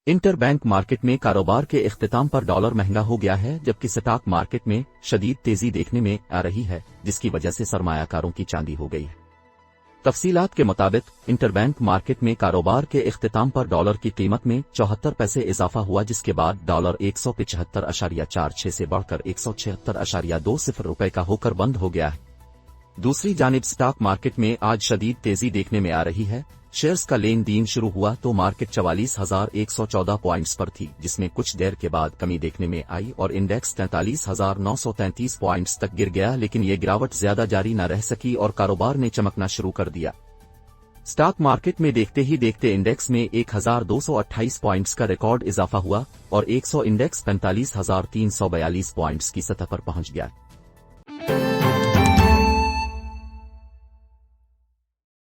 Interbank market में कारोबार के इख्तिताम पर डॉलर महंगा हो गया है, जबकि स्टॉक मार्केट में शदीद तेजी देखने में आ रही है, जिसकी वजह से सरमायाकारों की चांदी हो गई है। तफसीलात के मुताबिक इंटरबैंक मार्केट में कारोबार के इख्तिताम पर डॉलर की कीमत में 74 पैसे इजाफा हुआ, जिसके बाद डॉलर 175.46 से बढ़कर 176.20 रुपए का होकर बंद हो गया है। दूसरी जानिब स्टॉक मार्केट में आज शदीद तेजी देखने में आ रही है। शेयर्स का लेन देन शुरू हुआ तो मार्केट 44,114 पॉइंट्स पर थी, जिसमें कुछ देर के बाद कमी देखने में आई और इंडेक्स 43,933 पॉइंट्स तक गिर गया, लेकिन ये गिरावट ज्यादा जारी न रह सकी और कारोबार ने चमकना शुरू कर दिया। स्टॉक मार्केट में देखते ही देखते इंडेक्स में 1,228 पॉइंट्स का रिकॉर्ड इजाफा हुआ और 100 इंडेक्स 45,342 पॉइंट्स की सतह पर पहुंच गया।